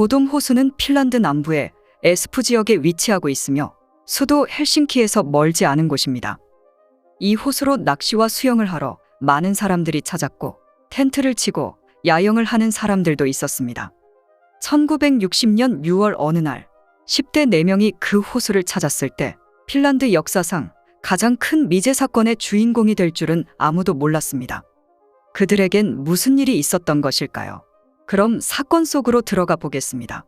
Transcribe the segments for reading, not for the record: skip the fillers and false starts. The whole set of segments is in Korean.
보돔 호수는 핀란드 남부의 에스푸 지역에 위치하고 있으며 수도 헬싱키에서 멀지 않은 곳입니다. 이 호수로 낚시와 수영을 하러 많은 사람들이 찾았고 텐트를 치고 야영을 하는 사람들도 있었습니다. 1960년 6월 어느 날 10대 4명이 그 호수를 찾았을 때 핀란드 역사상 가장 큰 미제 사건의 주인공이 될 줄은 아무도 몰랐습니다. 그들에겐 무슨 일이 있었던 것일까요? 그럼 사건 속으로 들어가 보겠습니다.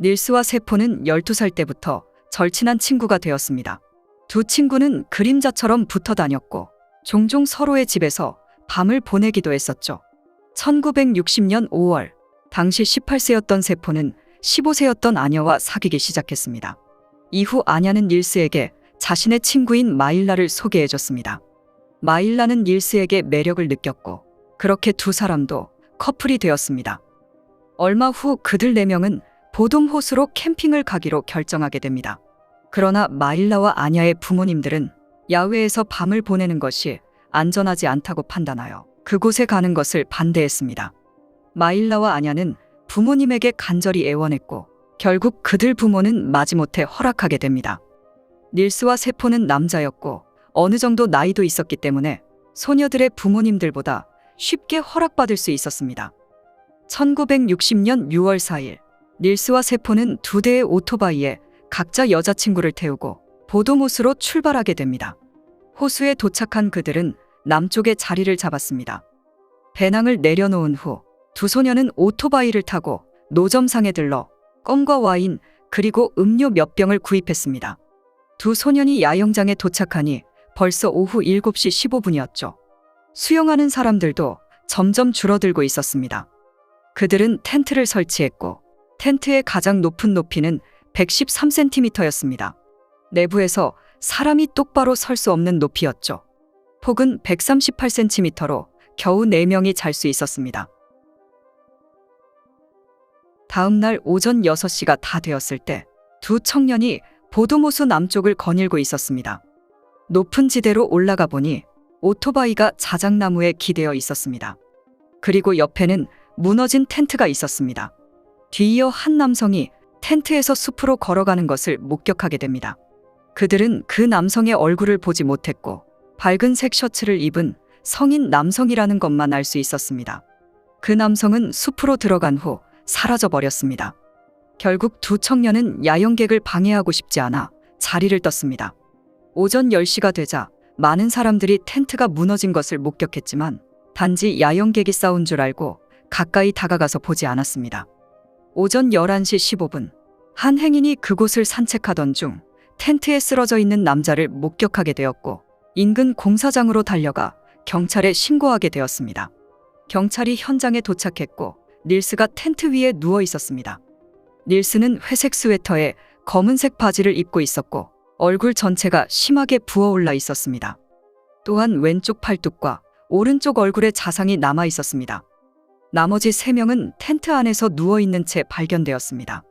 닐스와 세포는 12살 때부터 절친한 친구가 되었습니다. 두 친구는 그림자처럼 붙어 다녔고 종종 서로의 집에서 밤을 보내기도 했었죠. 1960년 5월, 당시 18세였던 세포는 15세였던 아녀와 사귀기 시작했습니다. 이후 아냐는 닐스에게 자신의 친구인 마일라를 소개해줬습니다. 마일라는 닐스에게 매력을 느꼈고 그렇게 두 사람도 커플이 되었습니다. 얼마 후 그들 4명은 보돔 호수로 캠핑을 가기로 결정하게 됩니다. 그러나 마일라와 아냐의 부모님들은 야외에서 밤을 보내는 것이 안전하지 않다고 판단하여 그곳에 가는 것을 반대했습니다. 마일라와 아냐는 부모님에게 간절히 애원했고 결국 그들 부모는 마지못해 허락하게 됩니다. 닐스와 세포는 남자였고 어느 정도 나이도 있었기 때문에 소녀들의 부모님들보다 쉽게 허락받을 수 있었습니다. 1960년 6월 4일, 닐스와 세포는 2대의 오토바이에 각자 여자친구를 태우고 보돔 호수로 출발하게 됩니다. 호수에 도착한 그들은 남쪽에 자리를 잡았습니다. 배낭을 내려놓은 후 두 소녀는 오토바이를 타고 노점상에 들러 껌과 와인 그리고 음료 몇 병을 구입했습니다. 두 소년이 야영장에 도착하니 벌써 오후 7시 15분이었죠. 수영하는 사람들도 점점 줄어들고 있었습니다. 그들은 텐트를 설치했고 텐트의 가장 높은 높이는 113cm였습니다. 내부에서 사람이 똑바로 설 수 없는 높이였죠. 폭은 138cm로 겨우 4명이 잘 수 있었습니다. 다음 날 오전 6시가 다 되었을 때 두 청년이 보돔 호수 남쪽을 거닐고 있었습니다. 높은 지대로 올라가 보니 오토바이가 자작나무에 기대어 있었습니다. 그리고 옆에는 무너진 텐트가 있었습니다. 뒤이어 한 남성이 텐트에서 숲으로 걸어가는 것을 목격하게 됩니다. 그들은 그 남성의 얼굴을 보지 못했고 밝은색 셔츠를 입은 성인 남성이라는 것만 알 수 있었습니다. 그 남성은 숲으로 들어간 후 사라져버렸습니다. 결국 두 청년은 야영객을 방해하고 싶지 않아 자리를 떴습니다. 오전 10시가 되자 많은 사람들이 텐트가 무너진 것을 목격했지만 단지 야영객이 싸운 줄 알고 가까이 다가가서 보지 않았습니다. 오전 11시 15분, 한 행인이 그곳을 산책하던 중 텐트에 쓰러져 있는 남자를 목격하게 되었고 인근 공사장으로 달려가 경찰에 신고하게 되었습니다. 경찰이 현장에 도착했고 닐스가 텐트 위에 누워 있었습니다. 닐스는 회색 스웨터에 검은색 바지를 입고 있었고 얼굴 전체가 심하게 부어올라 있었습니다. 또한 왼쪽 팔뚝과 오른쪽 얼굴에 자상이 남아 있었습니다. 나머지 3명은 텐트 안에서 누워있는 채 발견되었습니다.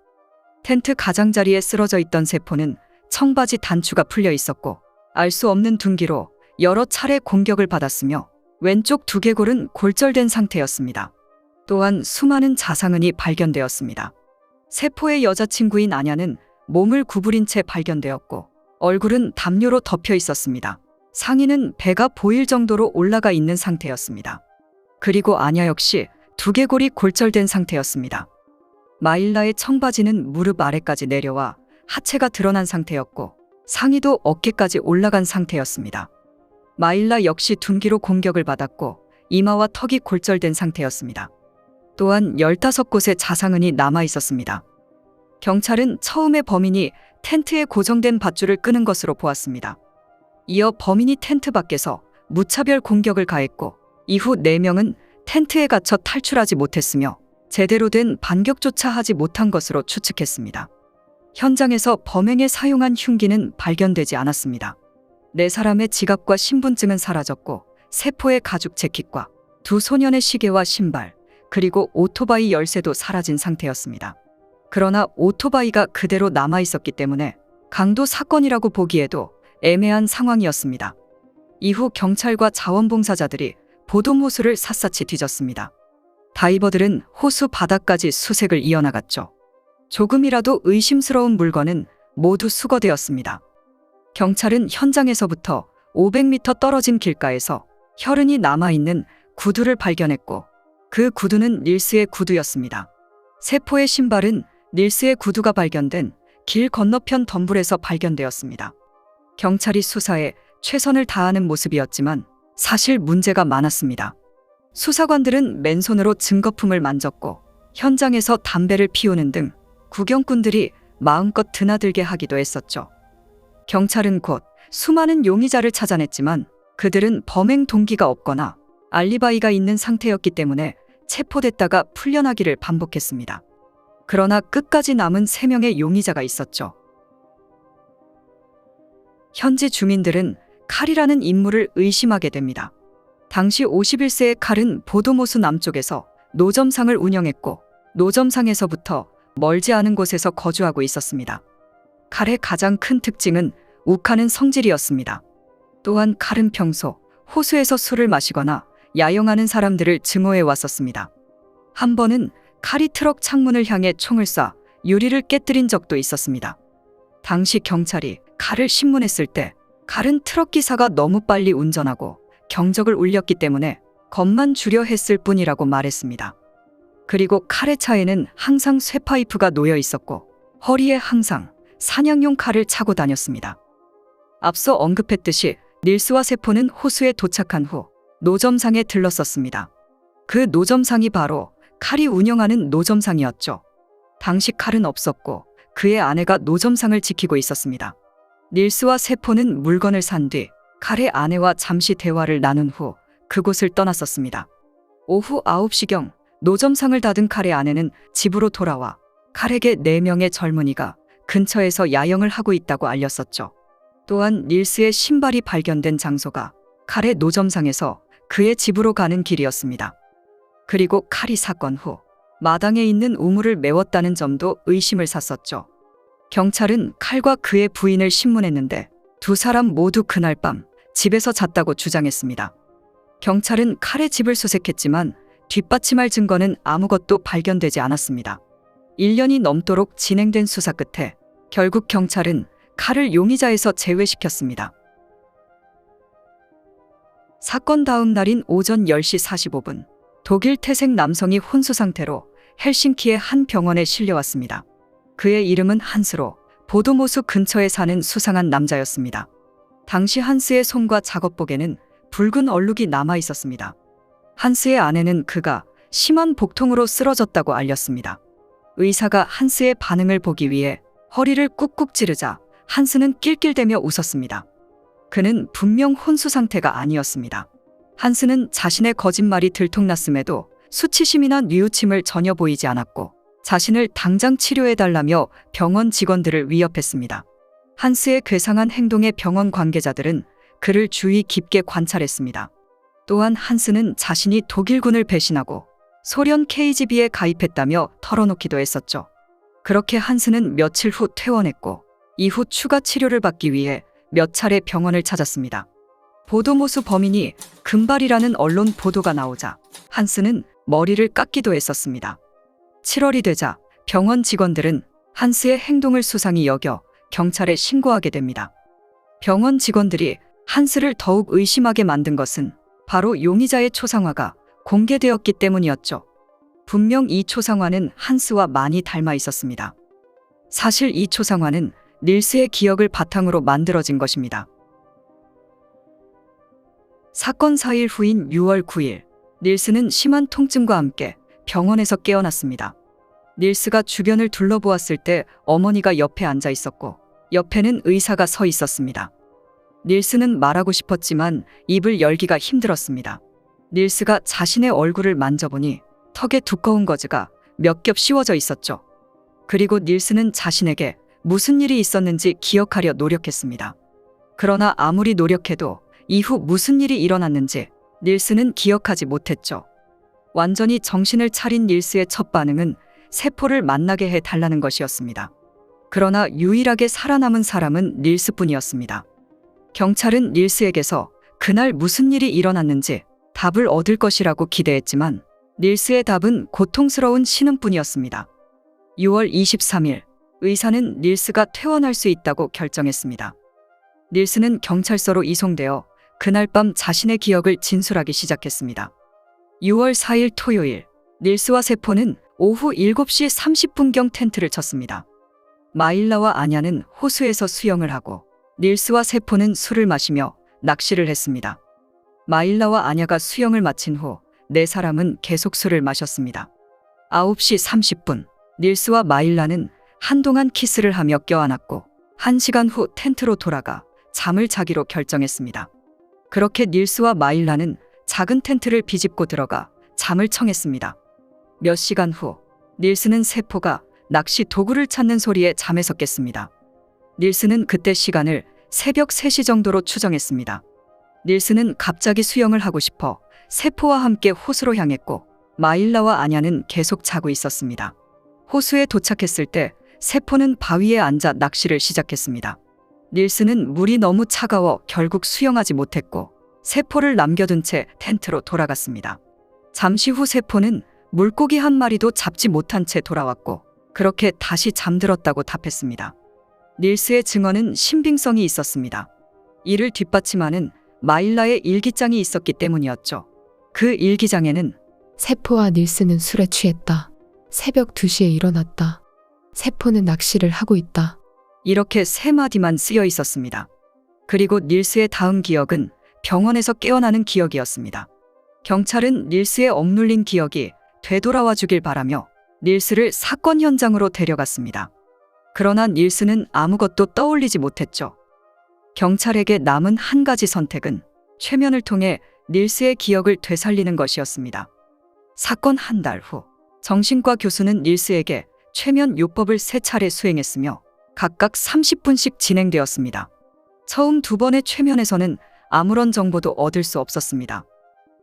텐트 가장자리에 쓰러져 있던 세포는 청바지 단추가 풀려 있었고 알 수 없는 둔기로 여러 차례 공격을 받았으며 왼쪽 두개골은 골절된 상태였습니다. 또한 수많은 자상은이 발견되었습니다. 세포의 여자친구인 아냐는 몸을 구부린 채 발견되었고 얼굴은 담요로 덮여 있었습니다. 상의는 배가 보일 정도로 올라가 있는 상태였습니다. 그리고 아냐 역시 두개골이 골절된 상태였습니다. 마일라의 청바지는 무릎 아래까지 내려와 하체가 드러난 상태였고 상의도 어깨까지 올라간 상태였습니다. 마일라 역시 둔기로 공격을 받았고 이마와 턱이 골절된 상태였습니다. 또한 15곳의 자상은이 남아 있었습니다. 경찰은 처음에 범인이 텐트에 고정된 밧줄을 끄는 것으로 보았습니다. 이어 범인이 텐트 밖에서 무차별 공격을 가했고 이후 4명은 텐트에 갇혀 탈출하지 못했으며 제대로 된 반격조차 하지 못한 것으로 추측했습니다. 현장에서 범행에 사용한 흉기는 발견되지 않았습니다. 4사람의 지갑과 신분증은 사라졌고 세포의 가죽 재킷과 두 소년의 시계와 신발 그리고 오토바이 열쇠도 사라진 상태였습니다. 그러나 오토바이가 그대로 남아 있었기 때문에 강도 사건이라고 보기에도 애매한 상황이었습니다. 이후 경찰과 자원봉사자들이 보돔 호수를 샅샅이 뒤졌습니다. 다이버들은 호수 바닥까지 수색을 이어나갔죠. 조금이라도 의심스러운 물건은 모두 수거되었습니다. 경찰은 현장에서부터 500m 떨어진 길가에서 혈흔이 남아있는 구두를 발견했고 그 구두는 닐스의 구두였습니다. 세포의 신발은 닐스의 구두가 발견된 길 건너편 덤불에서 발견되었습니다. 경찰이 수사에 최선을 다하는 모습이었지만 사실 문제가 많았습니다. 수사관들은 맨손으로 증거품을 만졌고 현장에서 담배를 피우는 등 구경꾼들이 마음껏 드나들게 하기도 했었죠. 경찰은 곧 수많은 용의자를 찾아냈지만 그들은 범행 동기가 없거나 알리바이가 있는 상태였기 때문에 체포됐다가 풀려나기를 반복했습니다. 그러나 끝까지 남은 3명의 용의자가 있었죠. 현지 주민들은 칼이라는 인물을 의심하게 됩니다. 당시 51세의 칼은 보도모수 남쪽에서 노점상을 운영했고 노점상에서부터 멀지 않은 곳에서 거주하고 있었습니다. 칼의 가장 큰 특징은 욱하는 성질이었습니다. 또한 칼은 평소 호수에서 술을 마시거나 야영하는 사람들을 증오해 왔었습니다. 한 번은 칼이 트럭 창문을 향해 총을 쏴 유리를 깨뜨린 적도 있었습니다. 당시 경찰이 칼을 신문했을 때 칼은 트럭 기사가 너무 빨리 운전하고 경적을 울렸기 때문에 겁만 주려 했을 뿐이라고 말했습니다. 그리고 칼의 차에는 항상 쇠파이프가 놓여 있었고 허리에 항상 사냥용 칼을 차고 다녔습니다. 앞서 언급했듯이 닐스와 세포는 호수에 도착한 후 노점상에 들렀었습니다. 그 노점상이 바로 칼이 운영하는 노점상이었죠. 당시 칼은 없었고 그의 아내가 노점상을 지키고 있었습니다. 닐스와 세포는 물건을 산 뒤 칼의 아내와 잠시 대화를 나눈 후 그곳을 떠났었습니다. 오후 9시경 노점상을 닫은 칼의 아내는 집으로 돌아와 칼에게 4명의 젊은이가 근처에서 야영을 하고 있다고 알렸었죠. 또한 닐스의 신발이 발견된 장소가 칼의 노점상에서 그의 집으로 가는 길이었습니다. 그리고 칼이 사건 후 마당에 있는 우물을 메웠다는 점도 의심을 샀었죠. 경찰은 칼과 그의 부인을 신문했는데 두 사람 모두 그날 밤 집에서 잤다고 주장했습니다. 경찰은 칼의 집을 수색했지만 뒷받침할 증거는 아무것도 발견되지 않았습니다. 1년이 넘도록 진행된 수사 끝에 결국 경찰은 칼을 용의자에서 제외시켰습니다. 사건 다음 날인 오전 10시 45분, 독일 태생 남성이 혼수 상태로 헬싱키의 한 병원에 실려왔습니다. 그의 이름은 한스로 보도모수 근처에 사는 수상한 남자였습니다. 당시 한스의 손과 작업복에는 붉은 얼룩이 남아 있었습니다. 한스의 아내는 그가 심한 복통으로 쓰러졌다고 알렸습니다. 의사가 한스의 반응을 보기 위해 허리를 꾹꾹 찌르자 한스는 낄낄대며 웃었습니다. 그는 분명 혼수 상태가 아니었습니다. 한스는 자신의 거짓말이 들통났음에도 수치심이나 뉘우침을 전혀 보이지 않았고 자신을 당장 치료해달라며 병원 직원들을 위협했습니다. 한스의 괴상한 행동에 병원 관계자들은 그를 주의 깊게 관찰했습니다. 또한 한스는 자신이 독일군을 배신하고 소련 KGB에 가입했다며 털어놓기도 했었죠. 그렇게 한스는 며칠 후 퇴원했고 이후 추가 치료를 받기 위해 몇 차례 병원을 찾았습니다. 보도모수 범인이 금발이라는 언론 보도가 나오자 한스는 머리를 깎기도 했었습니다. 7월이 되자 병원 직원들은 한스의 행동을 수상히 여겨 경찰에 신고하게 됩니다. 병원 직원들이 한스를 더욱 의심하게 만든 것은 바로 용의자의 초상화가 공개되었기 때문이었죠. 분명 이 초상화는 한스와 많이 닮아 있었습니다. 사실 이 초상화는 닐스의 기억을 바탕으로 만들어진 것입니다. 사건 4일 후인 6월 9일, 닐스는 심한 통증과 함께 병원에서 깨어났습니다. 닐스가 주변을 둘러보았을 때 어머니가 옆에 앉아 있었고 옆에는 의사가 서 있었습니다. 닐스는 말하고 싶었지만 입을 열기가 힘들었습니다. 닐스가 자신의 얼굴을 만져보니 턱에 두꺼운 거즈가 몇 겹 씌워져 있었죠. 그리고 닐스는 자신에게 무슨 일이 있었는지 기억하려 노력했습니다. 그러나 아무리 노력해도 이후 무슨 일이 일어났는지 닐스는 기억하지 못했죠. 완전히 정신을 차린 닐스의 첫 반응은 세포를 만나게 해달라는 것이었습니다. 그러나 유일하게 살아남은 사람은 닐스뿐이었습니다. 경찰은 닐스에게서 그날 무슨 일이 일어났는지 답을 얻을 것이라고 기대했지만 닐스의 답은 고통스러운 신음뿐이었습니다. 6월 23일, 의사는 닐스가 퇴원할 수 있다고 결정했습니다. 닐스는 경찰서로 이송되어 그날 밤 자신의 기억을 진술하기 시작했습니다. 6월 4일 토요일, 닐스와 세포는 오후 7시 30분경 텐트를 쳤습니다. 마일라와 아냐는 호수에서 수영을 하고 닐스와 세포는 술을 마시며 낚시를 했습니다. 마일라와 아냐가 수영을 마친 후 네 사람은 계속 술을 마셨습니다. 9시 30분, 닐스와 마일라는 한동안 키스를 하며 껴안았고 1시간 후 텐트로 돌아가 잠을 자기로 결정했습니다. 그렇게 닐스와 마일라는 작은 텐트를 비집고 들어가 잠을 청했습니다. 몇 시간 후, 닐스는 세포가 낚시 도구를 찾는 소리에 잠에서 깼습니다. 닐스는 그때 시간을 새벽 3시 정도로 추정했습니다. 닐스는 갑자기 수영을 하고 싶어 세포와 함께 호수로 향했고 마일라와 아냐는 계속 자고 있었습니다. 호수에 도착했을 때 세포는 바위에 앉아 낚시를 시작했습니다. 닐스는 물이 너무 차가워 결국 수영하지 못했고 세포를 남겨둔 채 텐트로 돌아갔습니다. 잠시 후 세포는 물고기 한 마리도 잡지 못한 채 돌아왔고 그렇게 다시 잠들었다고 답했습니다. 닐스의 증언은 신빙성이 있었습니다. 이를 뒷받침하는 마일라의 일기장이 있었기 때문이었죠. 그 일기장에는 세포와 닐스는 술에 취했다. 새벽 2시에 일어났다. 세포는 낚시를 하고 있다. 이렇게 3마디만 쓰여 있었습니다. 그리고 닐스의 다음 기억은 병원에서 깨어나는 기억이었습니다. 경찰은 닐스의 억눌린 기억이 되돌아와 주길 바라며 닐스를 사건 현장으로 데려갔습니다. 그러나 닐스는 아무것도 떠올리지 못했죠. 경찰에게 남은 한 가지 선택은 최면을 통해 닐스의 기억을 되살리는 것이었습니다. 사건 한 달 후, 정신과 교수는 닐스에게 최면 요법을 3차례 수행했으며 각각 30분씩 진행되었습니다. 처음 2번의 최면에서는 아무런 정보도 얻을 수 없었습니다.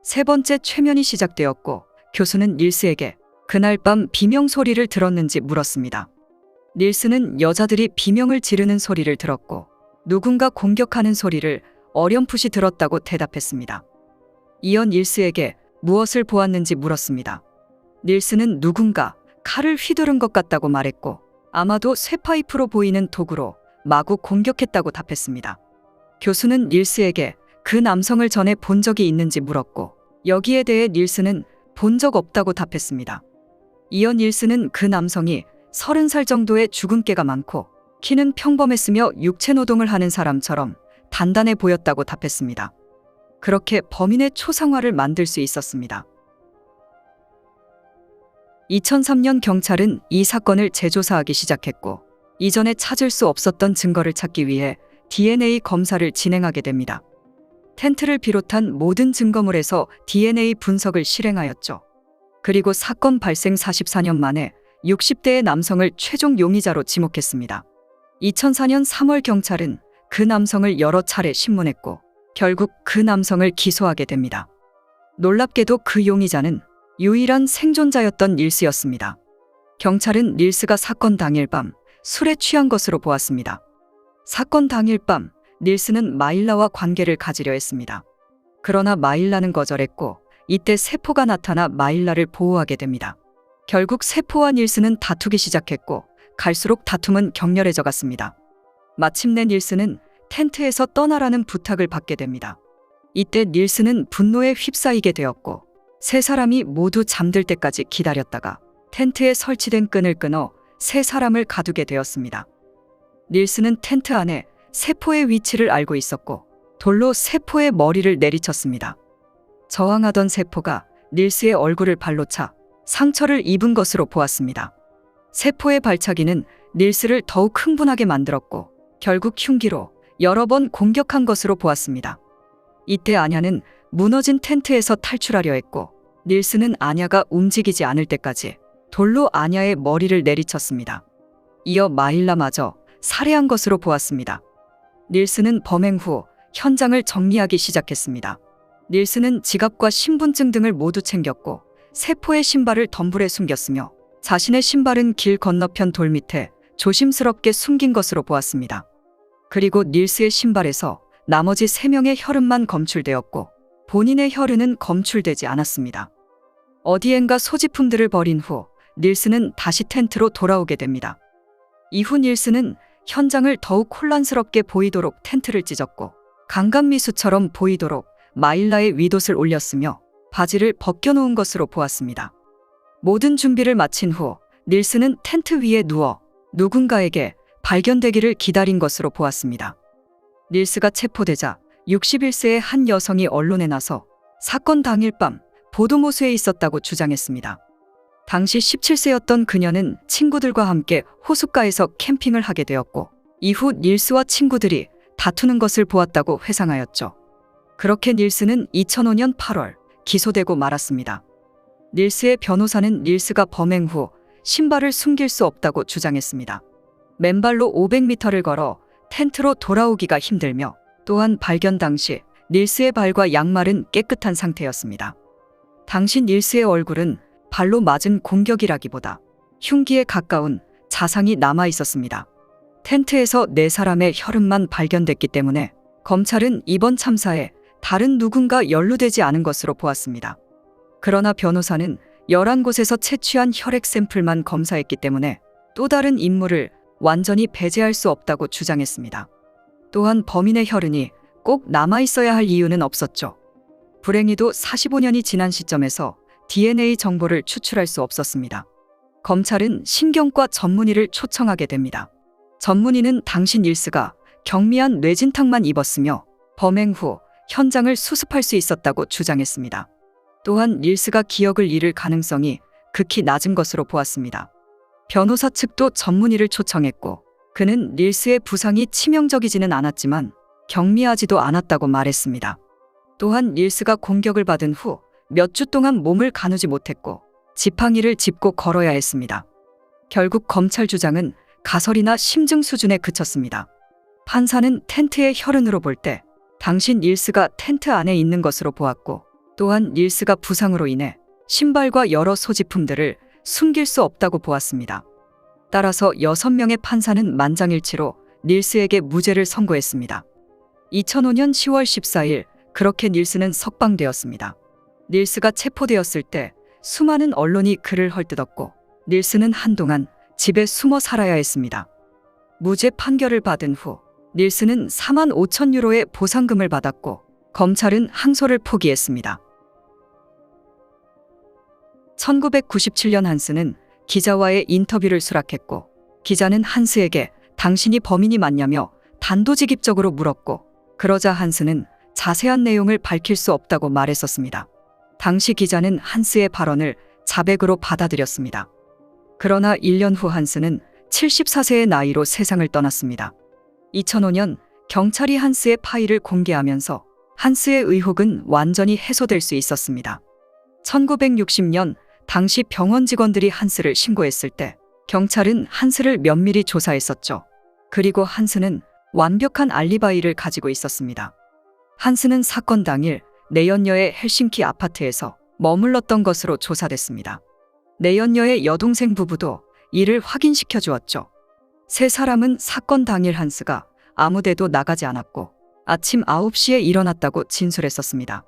3번째 최면이 시작되었고 교수는 닐스에게 그날 밤 비명 소리를 들었는지 물었습니다. 닐스는 여자들이 비명을 지르는 소리를 들었고 누군가 공격하는 소리를 어렴풋이 들었다고 대답했습니다. 이어 닐스에게 무엇을 보았는지 물었습니다. 닐스는 누군가 칼을 휘두른 것 같다고 말했고 아마도 쇠파이프로 보이는 도구로 마구 공격했다고 답했습니다. 교수는 닐스에게 그 남성을 전에 본 적이 있는지 물었고 여기에 대해 닐스는 본 적 없다고 답했습니다. 이어 닐스는 그 남성이 30살 정도의 주근깨가 많고 키는 평범했으며 육체 노동을 하는 사람처럼 단단해 보였다고 답했습니다. 그렇게 범인의 초상화를 만들 수 있었습니다. 2003년 경찰은 이 사건을 재조사하기 시작했고 이전에 찾을 수 없었던 증거를 찾기 위해 DNA 검사를 진행하게 됩니다. 텐트를 비롯한 모든 증거물에서 DNA 분석을 실행하였죠. 그리고 사건 발생 44년 만에 60대의 남성을 최종 용의자로 지목했습니다. 2004년 3월 경찰은 그 남성을 여러 차례 신문했고 결국 그 남성을 기소하게 됩니다. 놀랍게도 그 용의자는 유일한 생존자였던 닐스였습니다. 경찰은 닐스가 사건 당일 밤 술에 취한 것으로 보았습니다. 사건 당일 밤 닐스는 마일라와 관계를 가지려 했습니다. 그러나 마일라는 거절했고 이때 세포가 나타나 마일라를 보호하게 됩니다. 결국 세포와 닐스는 다투기 시작했고 갈수록 다툼은 격렬해져 갔습니다. 마침내 닐스는 텐트에서 떠나라는 부탁을 받게 됩니다. 이때 닐스는 분노에 휩싸이게 되었고 세 사람이 모두 잠들 때까지 기다렸다가 텐트에 설치된 끈을 끊어 세 사람을 가두게 되었습니다. 닐스는 텐트 안에 세포의 위치를 알고 있었고 돌로 세포의 머리를 내리쳤습니다. 저항하던 세포가 닐스의 얼굴을 발로 차 상처를 입은 것으로 보았습니다. 세포의 발차기는 닐스를 더욱 흥분하게 만들었고 결국 흉기로 여러 번 공격한 것으로 보았습니다. 이때 아냐는 무너진 텐트에서 탈출하려 했고 닐스는 아냐가 움직이지 않을 때까지 돌로 아냐의 머리를 내리쳤습니다. 이어 마일라마저 살해한 것으로 보았습니다. 닐스는 범행 후 현장을 정리하기 시작했습니다. 닐스는 지갑과 신분증 등을 모두 챙겼고 세포의 신발을 덤불에 숨겼으며 자신의 신발은 길 건너편 돌 밑에 조심스럽게 숨긴 것으로 보았습니다. 그리고 닐스의 신발에서 나머지 3명의 혈흔만 검출되었고 본인의 혈흔은 검출되지 않았습니다. 어디엔가 소지품들을 버린 후 닐스는 다시 텐트로 돌아오게 됩니다. 이후 닐스는 현장을 더욱 혼란스럽게 보이도록 텐트를 찢었고 강간미수처럼 보이도록 마일라의 윗옷을 올렸으며 바지를 벗겨놓은 것으로 보았습니다. 모든 준비를 마친 후 닐스는 텐트 위에 누워 누군가에게 발견되기를 기다린 것으로 보았습니다. 닐스가 체포되자 61세의 한 여성이 언론에 나서 사건 당일 밤 보도모스에 있었다고 주장했습니다. 당시 17세였던 그녀는 친구들과 함께 호숫가에서 캠핑을 하게 되었고 이후 닐스와 친구들이 다투는 것을 보았다고 회상하였죠. 그렇게 닐스는 2005년 8월 기소되고 말았습니다. 닐스의 변호사는 닐스가 범행 후 신발을 숨길 수 없다고 주장했습니다. 맨발로 500m를 걸어 텐트로 돌아오기가 힘들며 또한 발견 당시 닐스의 발과 양말은 깨끗한 상태였습니다. 당시 닐스의 얼굴은 발로 맞은 공격이라기보다 흉기에 가까운 자상이 남아 있었습니다. 텐트에서 4사람의 혈흔만 발견됐기 때문에 검찰은 이번 참사에 다른 누군가 연루되지 않은 것으로 보았습니다. 그러나 변호사는 11곳에서 채취한 혈액 샘플만 검사했기 때문에 또 다른 인물을 완전히 배제할 수 없다고 주장했습니다. 또한 범인의 혈흔이 꼭 남아있어야 할 이유는 없었죠. 불행히도 45년이 지난 시점에서 DNA 정보를 추출할 수 없었습니다. 검찰은 신경과 전문의를 초청하게 됩니다. 전문의는 당시 닐스가 경미한 뇌진탕만 입었으며 범행 후 현장을 수습할 수 있었다고 주장했습니다. 또한 닐스가 기억을 잃을 가능성이 극히 낮은 것으로 보았습니다. 변호사 측도 전문의를 초청했고 그는 닐스의 부상이 치명적이지는 않았지만 경미하지도 않았다고 말했습니다. 또한 닐스가 공격을 받은 후 몇 주 동안 몸을 가누지 못했고 지팡이를 짚고 걸어야 했습니다. 결국 검찰 주장은 가설이나 심증 수준에 그쳤습니다. 판사는 텐트의 혈흔으로 볼 때 당시 닐스가 텐트 안에 있는 것으로 보았고 또한 닐스가 부상으로 인해 신발과 여러 소지품들을 숨길 수 없다고 보았습니다. 따라서 6명의 판사는 만장일치로 닐스에게 무죄를 선고했습니다. 2005년 10월 14일 그렇게 닐스는 석방되었습니다. 닐스가 체포되었을 때 수많은 언론이 그를 헐뜯었고 닐스는 한동안 집에 숨어 살아야 했습니다. 무죄 판결을 받은 후 닐스는 4만 5천 유로의 보상금을 받았고 검찰은 항소를 포기했습니다. 1997년 한스는 기자와의 인터뷰를 수락했고 기자는 한스에게 당신이 범인이 맞냐며 단도직입적으로 물었고 그러자 한스는 자세한 내용을 밝힐 수 없다고 말했었습니다. 당시 기자는 한스의 발언을 자백으로 받아들였습니다. 그러나 1년 후 한스는 74세의 나이로 세상을 떠났습니다. 2005년 경찰이 한스의 파일을 공개하면서 한스의 의혹은 완전히 해소될 수 있었습니다. 1960년 당시 병원 직원들이 한스를 신고했을 때 경찰은 한스를 면밀히 조사했었죠. 그리고 한스는 완벽한 알리바이를 가지고 있었습니다. 한스는 사건 당일 내연녀의 헬싱키 아파트에서 머물렀던 것으로 조사됐습니다. 내연녀의 여동생 부부도 이를 확인시켜 주었죠. 세 사람은 사건 당일 한스가 아무데도 나가지 않았고 아침 9시에 일어났다고 진술했었습니다.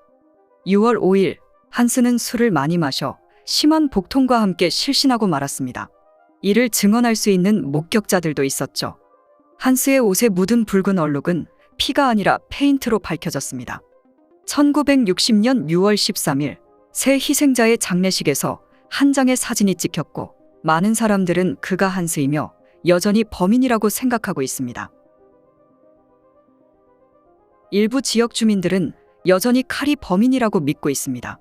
6월 5일 한스는 술을 많이 마셔 심한 복통과 함께 실신하고 말았습니다. 이를 증언할 수 있는 목격자들도 있었죠. 한스의 옷에 묻은 붉은 얼룩은 피가 아니라 페인트로 밝혀졌습니다. 1960년 6월 13일 새 희생자의 장례식에서 한 장의 사진이 찍혔고 많은 사람들은 그가 한스이며 여전히 범인이라고 생각하고 있습니다. 일부 지역 주민들은 여전히 칼이 범인이라고 믿고 있습니다.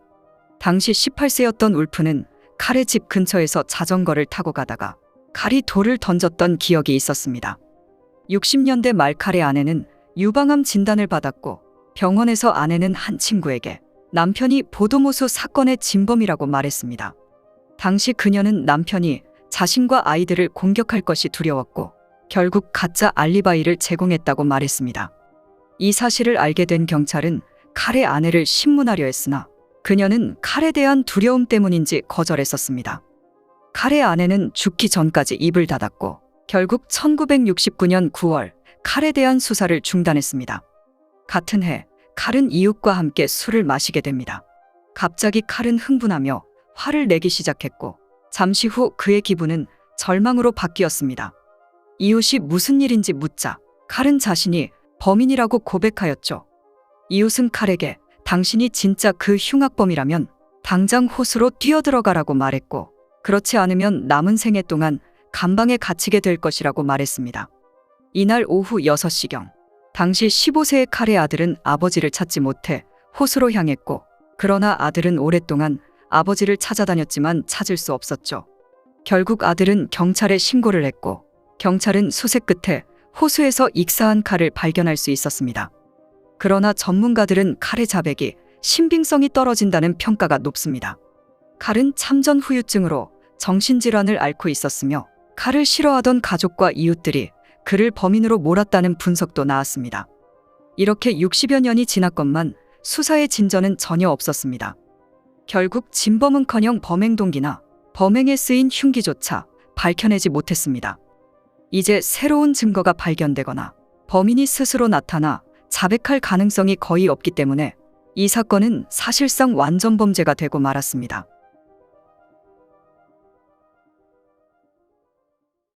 당시 18세였던 울프는 칼의 집 근처에서 자전거를 타고 가다가 칼이 돌을 던졌던 기억이 있었습니다. 60년대 말 칼의 아내는 유방암 진단을 받았고 병원에서 아내는 한 친구에게 남편이 보도모수 사건의 진범이라고 말했습니다. 당시 그녀는 남편이 자신과 아이들을 공격할 것이 두려웠고 결국 가짜 알리바이를 제공했다고 말했습니다. 이 사실을 알게 된 경찰은 칼의 아내를 신문하려 했으나 그녀는 칼에 대한 두려움 때문인지 거절했었습니다. 칼의 아내는 죽기 전까지 입을 닫았고 결국 1969년 9월 칼에 대한 수사를 중단했습니다. 같은 해 칼은 이웃과 함께 술을 마시게 됩니다. 갑자기 칼은 흥분하며 화를 내기 시작했고 잠시 후 그의 기분은 절망으로 바뀌었습니다. 이웃이 무슨 일인지 묻자 칼은 자신이 범인이라고 고백하였죠. 이웃은 칼에게 당신이 진짜 그 흉악범이라면 당장 호수로 뛰어들어가라고 말했고 그렇지 않으면 남은 생애 동안 감방에 갇히게 될 것이라고 말했습니다. 이날 오후 6시경 당시 15세의 칼의 아들은 아버지를 찾지 못해 호수로 향했고 그러나 아들은 오랫동안 아버지를 찾아다녔지만 찾을 수 없었죠. 결국 아들은 경찰에 신고를 했고 경찰은 수색 끝에 호수에서 익사한 칼을 발견할 수 있었습니다. 그러나 전문가들은 칼의 자백이 신빙성이 떨어진다는 평가가 높습니다. 칼은 참전 후유증으로 정신질환을 앓고 있었으며 칼을 싫어하던 가족과 이웃들이 그를 범인으로 몰았다는 분석도 나왔습니다. 이렇게 60여 년이 지났건만 수사의 진전은 전혀 없었습니다. 결국 진범은커녕 범행 동기나 범행에 쓰인 흉기조차 밝혀내지 못했습니다. 이제 새로운 증거가 발견되거나 범인이 스스로 나타나 자백할 가능성이 거의 없기 때문에 이 사건은 사실상 완전 범죄가 되고 말았습니다.